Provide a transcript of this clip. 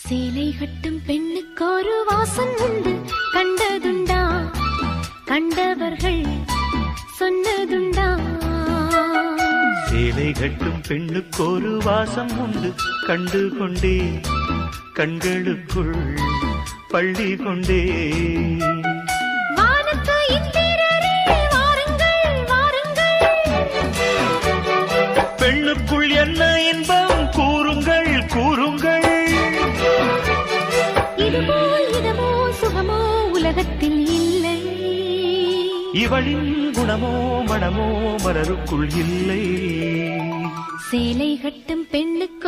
சேலை கட்டும் பெண்ணுக்கு ஒரு வாசம் உண்டு, கண்டதுண்டா? கண்டவர்கள் சொன்னதுண்டா? சேலை கட்டும் பெண்ணுக்கு ஒரு வாசம் உண்டு, கண்டு கொண்டே கண்களுக்குள் பள்ளி கொண்டே. பெண்ணுக்குள் என்ன இன்பம் கூறுங்கள் கூறுங்கள். இதுபோல் இதமோ சுகமோ உலகத்தில் இல்லை. இவளின் குணமோ மனமோ மலருக்குள் இல்லை. சேலை கட்டும் பெண்ணுக்கு